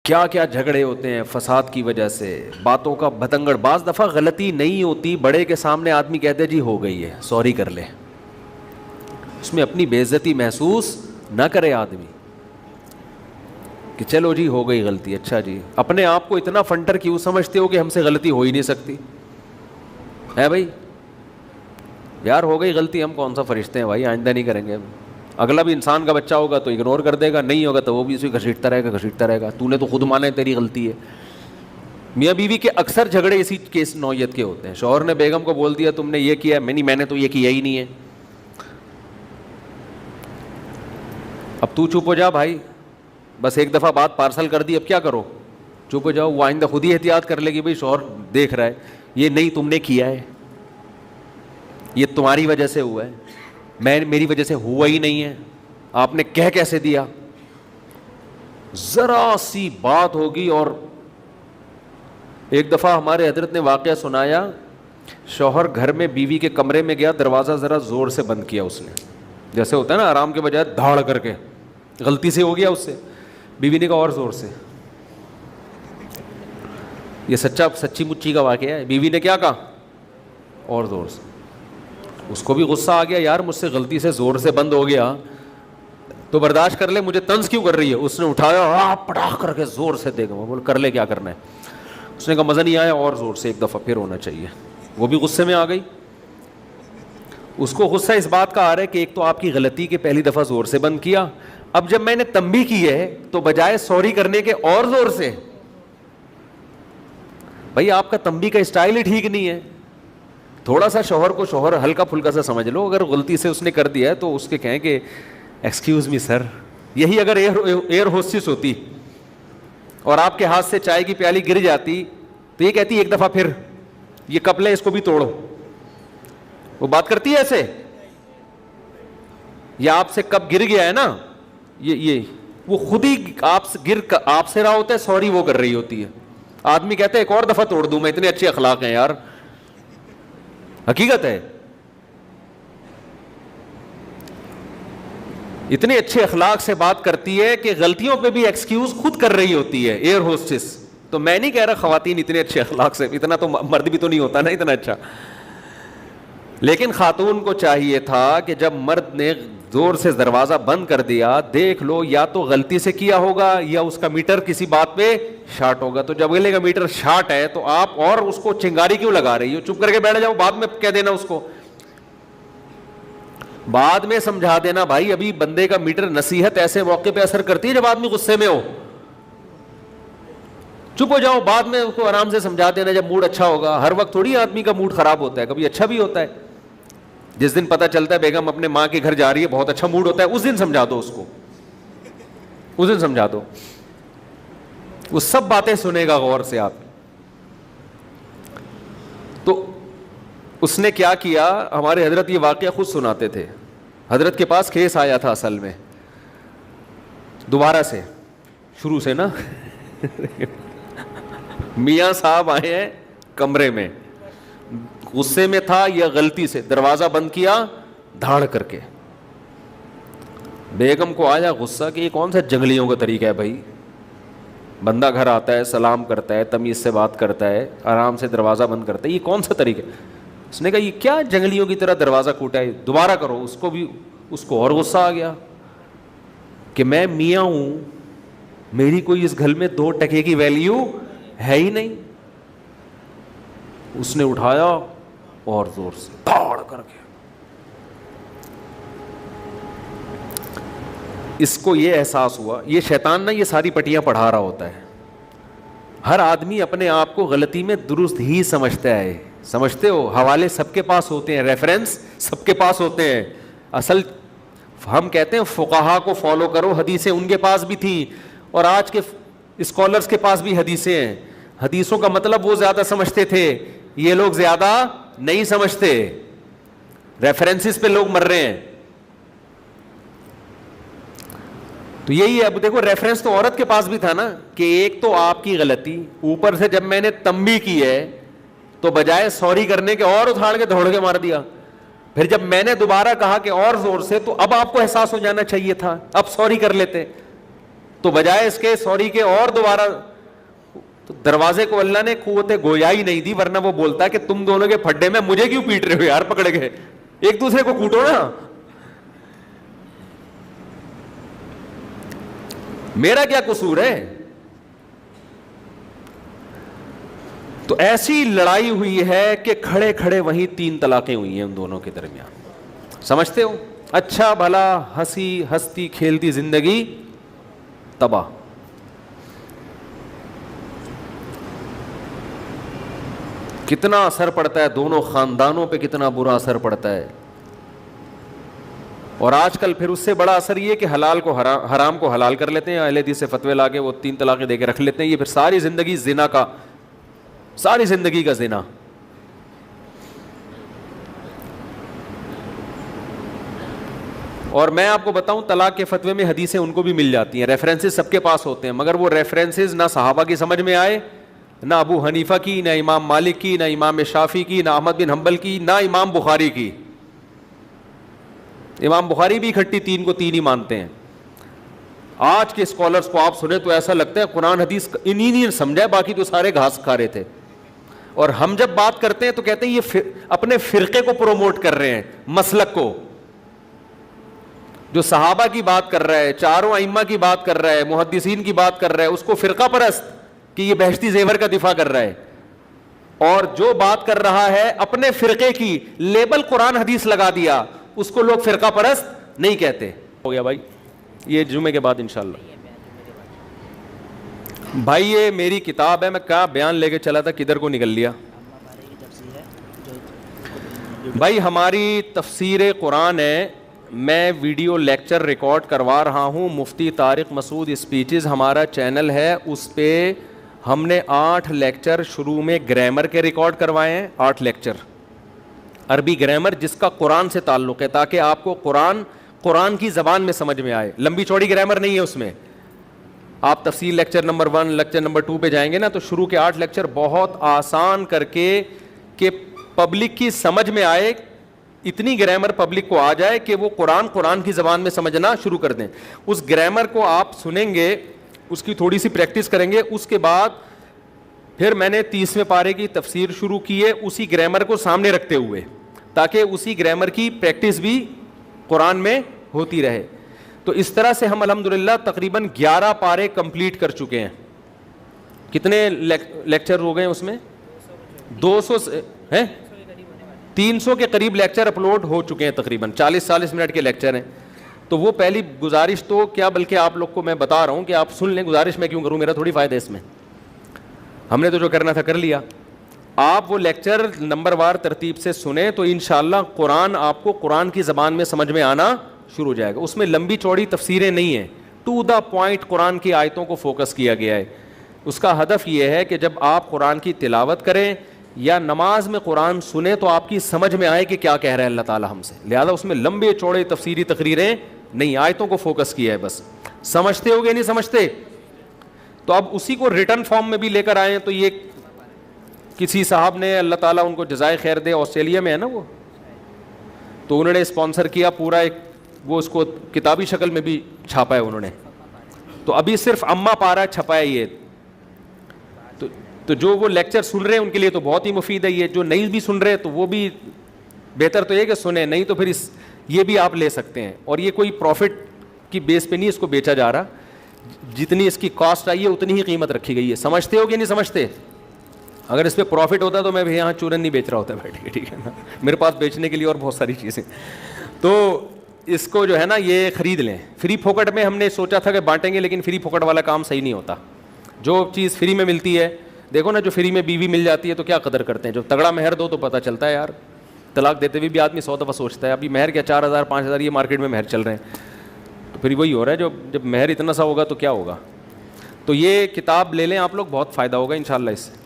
کیا کیا جھگڑے ہوتے ہیں فساد کی وجہ سے, باتوں کا بھتنگڑ. بعض دفعہ غلطی نہیں ہوتی, بڑے کے سامنے آدمی کہتے جی ہو گئی ہے, سوری کر لے, اس میں اپنی بے عزتی محسوس نہ کرے آدمی کہ چلو جی ہو گئی غلطی. اچھا جی, اپنے آپ کو اتنا فنٹر کیوں سمجھتے ہو کہ ہم سے غلطی ہو ہی نہیں سکتی ہے بھائی؟ یار ہو گئی غلطی, ہم کون سا فرشتے ہیں بھائی, آئندہ نہیں کریں گے. اگلا بھی انسان کا بچہ ہوگا تو اگنور کر دے گا, نہیں ہوگا تو وہ بھی اسے گھسیٹتا رہے گا. تو نے تو خود مانا ہے تیری غلطی ہے. میاں بیوی کے اکثر جھگڑے اسی کیس نوعیت کے ہوتے ہیں. شوہر نے بیگم کو بول دیا تم نے یہ کیا, میں نے تو یہ کیا ہی نہیں ہے. اب تو چپ ہو جا بھائی, بس ایک دفعہ بات پارسل کر دی, اب کیا کرو, چپ ہو جاؤ. وہ آئندہ خود ہی احتیاط کر لے گی, بھائی شوہر دیکھ رہا ہے, یہ نہیں تم نے کیا ہے, یہ تمہاری وجہ سے ہوا ہے, میری وجہ سے ہوا ہی نہیں ہے, آپ نے کہہ کیسے دیا. ذرا سی بات ہوگی. اور ایک دفعہ ہمارے حضرت نے واقعہ سنایا, شوہر گھر میں بیوی کے کمرے میں گیا, دروازہ ذرا زور سے بند کیا اس نے, جیسے ہوتا ہے نا آرام کے بجائے دھاڑ کر کے, غلطی سے ہو گیا اس سے. بیوی نے کہا اور زور سے. یہ سچی مچی کا واقعہ ہے. بیوی نے کیا کہا, اور زور سے. اس کو بھی غصہ آ گیا, یار مجھ سے غلطی سے زور سے بند ہو گیا تو برداشت کر لے, مجھے طنز کیوں کر رہی ہے. اس نے اٹھایا پٹاخ کر کے زور سے دے گا. وہ بول کر لے کیا کرنا ہے. اس نے کہا مزہ نہیں آیا, اور زور سے ایک دفعہ پھر ہونا چاہیے. وہ بھی غصے میں آ گئی. اس کو غصہ اس بات کا آ رہا ہے کہ ایک تو آپ کی غلطی کے پہلی دفعہ زور سے بند کیا, اب جب میں نے تنبیہ کی ہے تو بجائے سوری کرنے کے اور زور سے. بھائی آپ کا تنبیہ کا اسٹائل ہی ٹھیک نہیں ہے. تھوڑا سا شوہر کو شوہر ہلکا پھلکا سا سمجھ لو. اگر غلطی سے اس نے کر دیا ہے تو اس کے کہیں کہ ایکسکیوز می سر. یہی اگر ایئر ہوسٹس ہوتی اور آپ کے ہاتھ سے چائے کی پیالی گر جاتی تو یہ کہتی ایک دفعہ پھر, یہ کپ لے اس کو بھی توڑو. وہ بات کرتی ہے ایسے, یا آپ سے کپ گر گیا ہے نا, یہ وہ خود ہی آپ سے رہا ہوتا ہے, سوری وہ کر رہی ہوتی ہے. آدمی کہتا ہے ایک اور دفعہ توڑ دوں میں, اتنے اچھے اخلاق ہیں یار. حقیقت ہے, اتنے اچھے اخلاق سے بات کرتی ہے کہ غلطیوں پہ بھی ایکسکیوز خود کر رہی ہوتی ہے ایئر ہوسٹس. تو میں نہیں کہہ رہا خواتین اتنے اچھے اخلاق سے, اتنا تو مرد بھی تو نہیں ہوتا نا اتنا اچھا. لیکن خاتون کو چاہیے تھا کہ جب مرد نے زور سے دروازہ بند کر دیا, دیکھ لو یا تو غلطی سے کیا ہوگا یا اس کا میٹر کسی بات پہ شارٹ ہوگا. تو جب اگلے کا میٹر شارٹ ہے تو آپ اور اس کو چنگاری کیوں لگا رہی ہو, چپ کر کے بیٹھ جاؤ, بعد میں کہہ دینا اس کو, بعد میں سمجھا دینا. بھائی ابھی بندے کا میٹر, نصیحت ایسے موقع پہ اثر کرتی ہے جب آدمی غصے میں ہو. چپ ہو جاؤ, بعد میں اس کو آرام سے سمجھا دینا جب موڈ اچھا ہوگا. ہر وقت تھوڑی آدمی کا موڈ خراب ہوتا ہے, کبھی اچھا بھی ہوتا ہے. جس دن پتہ چلتا ہے بیگم اپنے ماں کے گھر جا رہی ہے, بہت اچھا موڈ ہوتا ہے, اس دن سمجھا دو اس کو, اس دن سمجھا دو. وہ سب باتیں سنے گا غور سے آپ. تو اس نے کیا کیا, ہمارے حضرت یہ واقعہ خود سناتے تھے. حضرت کے پاس کیس آیا تھا اصل میں, دوبارہ سے شروع سے نا. میاں صاحب آئے ہیں کمرے میں, غصے میں تھا یا غلطی سے دروازہ بند کیا دھاڑ کر کے. بیگم کو آیا غصہ کہ یہ کون سا جنگلیوں کا طریقہ ہے بھائی, بندہ گھر آتا ہے, سلام کرتا ہے, تمیز سے بات کرتا ہے, آرام سے دروازہ بند کرتا ہے, یہ کون سا طریقہ ہے. اس نے کہا یہ کیا جنگلیوں کی طرح دروازہ کوٹا ہے, دوبارہ کرو. اس کو اور غصہ آ گیا کہ میں میاں ہوں, میری کوئی اس گھر میں 2 ٹکے کی ویلیو ہے ہی نہیں. اس نے اٹھایا اور زور سے دھاڑ کر کے. اس کو یہ احساس ہوا, یہ شیطان نا یہ ساری پٹیاں پڑھا رہا ہوتا ہے. ہر آدمی اپنے آپ کو غلطی میں درست ہی سمجھتا ہے. سمجھتے ہو, حوالے سب کے پاس ہوتے ہیں, ریفرنس سب کے پاس ہوتے ہیں. اصل ہم کہتے ہیں فقہا کو فالو کرو, حدیثیں ان کے پاس بھی تھیں اور آج کے اسکالرز کے پاس بھی حدیثیں ہیں. حدیثوں کا مطلب وہ زیادہ سمجھتے تھے, یہ لوگ زیادہ نہیں سمجھتے. ریفرنسز پہ لوگ مر رہے ہیں. تو یہی ہے. اب دیکھو ریفرنس تو عورت کے پاس بھی تھا نا, کہ ایک تو آپ کی غلطی, اوپر سے جب میں نے تنبیہ کی ہے تو بجائے سوری کرنے کے اور اٹھاڑ کے دوڑ کے مار دیا. پھر جب میں نے دوبارہ کہا کہ اور زور سے, تو اب آپ کو احساس ہو جانا چاہیے تھا, اب سوری کر لیتے. تو تو بجائے اس کے سوری کے اور دوبارہ، تو دروازے کو اللہ نے قوت گویائی نہیں دی، ورنہ وہ بولتا ہے کہ تم دونوں کے پھڈے میں مجھے کیوں پیٹ رہے ہو یار پکڑ کے، ایک دوسرے کو کوٹو نا، میرا کیا قصور ہے. تو ایسی لڑائی ہوئی ہے کہ کھڑے کھڑے وہیں 3 طلاقیں ہوئی ہیں ان دونوں کے درمیان. سمجھتے ہو؟ اچھا بھلا ہستی کھیلتی زندگی تباہ. کتنا اثر پڑتا ہے دونوں خاندانوں پہ، کتنا برا اثر پڑتا ہے. اور آج کل پھر اس سے بڑا اثر یہ کہ حلال کو حرام کو حلال کر لیتے ہیں، اہل حدیث سے فتوے لا کے وہ 3 طلاقیں دے کے رکھ لیتے ہیں. یہ پھر ساری زندگی زنا کا، ساری زندگی کا زنا. اور میں آپ کو بتاؤں طلاق کے فتوے میں حدیثیں ان کو بھی مل جاتی ہیں، ریفرنسز سب کے پاس ہوتے ہیں، مگر وہ ریفرنسز نہ صحابہ کی سمجھ میں آئے، نہ ابو حنیفہ کی، نہ امام مالک کی، نہ امام شافعی کی، نہ احمد بن حنبل کی، نہ امام بخاری کی. امام بخاری بھی اکٹھی 3 کو 3 ہی مانتے ہیں. آج کے اسکالرس کو آپ سنیں تو ایسا لگتا ہے قرآن حدیث انہی نے سمجھا ہے، باقی تو سارے گھاس کھا رہے تھے. اور ہم جب بات کرتے ہیں تو کہتے ہیں یہ اپنے فرقے کو پروموٹ کر رہے ہیں، مسلک کو. جو صحابہ کی بات کر رہا ہے، چاروں ائمہ کی بات کر رہا ہے، محدثین کی بات کر رہا ہے، اس کو فرقہ پرست کہ یہ بہشتی زیور کا دفاع کر رہا ہے. اور جو بات کر رہا ہے اپنے فرقے کی، لیبل قرآن حدیث لگا دیا، اس کو لوگ فرقہ پرست نہیں کہتے. ہو گیا بھائی، یہ جمعے کے بعد انشاءاللہ. بھائی یہ میری کتاب ہے، میں کیا بیان لے کے چلا تھا، کدھر کو نکل لیا. بھائی ہماری تفسیر قرآن ہے، میں ویڈیو لیکچر ریکارڈ کروا رہا ہوں. مفتی طارق مسعود اسپیچز ہمارا چینل ہے، اس پہ ہم نے 8 لیکچر شروع میں گرامر کے ریکارڈ کروائے ہیں. 8 لیکچر عربی گرامر جس کا قرآن سے تعلق ہے، تاکہ آپ کو قرآن کی زبان میں سمجھ میں آئے. لمبی چوڑی گرامر نہیں ہے اس میں. آپ تفصیل لیکچر نمبر 1 لیکچر نمبر 2 پہ جائیں گے نا، تو شروع کے 8 لیکچر بہت آسان کر کے کہ پبلک کی سمجھ میں آئے، اتنی گرامر پبلک کو آ جائے کہ وہ قرآن کی زبان میں سمجھنا شروع کر دیں. اس گرامر کو آپ سنیں گے، اس کی تھوڑی سی پریکٹس کریں گے، اس کے بعد پھر میں نے 30ویں پارے کی تفسیر شروع کی ہے اسی گرامر کو سامنے رکھتے ہوئے، تاکہ اسی گرامر کی پریکٹس بھی قرآن میں ہوتی رہے. تو اس طرح سے ہم الحمدللہ تقریباً 11 پارے کمپلیٹ کر چکے ہیں. کتنے لیکچر ہو گئے اس میں؟ 200 ہیں، 300 کے قریب لیکچر اپلوڈ ہو چکے ہیں، تقریباً 40 منٹ کے لیکچر ہیں. تو وہ پہلی گزارش تو کیا، بلکہ آپ لوگ کو میں بتا رہا ہوں کہ آپ سن لیں. گزارش میں کیوں کروں، میرا تھوڑی فائدہ ہے اس میں، ہم نے تو جو کرنا تھا کر لیا. آپ وہ لیکچر نمبر وار ترتیب سے سنیں تو انشاءاللہ قرآن آپ کو قرآن کی زبان میں سمجھ میں آنا شروع ہو جائے گا. اس میں لمبی چوڑی تفسیریں نہیں ہیں، ٹو دا پوائنٹ قرآن کی آیتوں کو فوکس کیا گیا ہے. اس کا ہدف یہ ہے کہ جب آپ قرآن کی تلاوت کریں یا نماز میں قرآن سنیں تو آپ کی سمجھ میں آئے کہ کیا کہہ رہا ہے اللہ تعالیٰ ہم سے. لہذا اس میں لمبے چوڑے تفسیری تقریریں نہیں، آیتوں کو فوکس کیا ہے بس. سمجھتے ہو گے نہیں سمجھتے؟ تو اب اسی کو ریٹرن فارم میں بھی لے کر آئے. تو یہ کسی صاحب نے، اللہ تعالیٰ ان کو جزائے خیر دے، آسٹریلیا میں ہے نا وہ، تو انہوں نے اسپانسر کیا پورا ایک، وہ اس کو کتابی شکل میں بھی چھاپا ہے انہوں نے. تو ابھی صرف اما پارا چھپا ہے یہ. تو جو وہ لیکچر سن رہے ہیں ان کے لیے تو بہت ہی مفید ہے. یہ جو نہیں بھی سن رہے تو وہ بھی بہتر تو یہ کہ سنیں، نہیں تو پھر یہ بھی آپ لے سکتے ہیں. اور یہ کوئی پروفٹ کی بیس پہ نہیں اس کو بیچا جا رہا، جتنی اس کی کاسٹ آئی ہے اتنی ہی قیمت رکھی گئی ہے. سمجھتے ہو کہ نہیں سمجھتے؟ اگر اس پہ پروفٹ ہوتا تو میں بھی یہاں چورن نہیں بیچ رہا ہوتا بیٹھ کے، ٹھیک ہے نا. میرے پاس بیچنے کے لیے اور بہت ساری چیزیں. تو اس کو جو ہے نا یہ خرید لیں. فری پھوکٹ میں ہم نے سوچا تھا کہ بانٹیں گے، لیکن فری پھوکٹ والا کام صحیح نہیں ہوتا. جو چیز فری میں ملتی ہے، دیکھو نا، جو فری میں بیوی مل جاتی ہے تو کیا قدر کرتے ہیں. جو تگڑا مہر دو تو پتہ چلتا ہے یار. طلاق دیتے ہوئے بھی آدمی 100 دفعہ سوچتا ہے ابھی مہر کیا 4000 5000 یہ مارکیٹ میں مہر چل رہے ہیں. تو پھر وہی ہو رہا ہے، جب مہر اتنا سا ہوگا تو کیا ہوگا. تو یہ کتاب لے لیں آپ لوگ، بہت فائدہ ہوگا انشاءاللہ اس سے.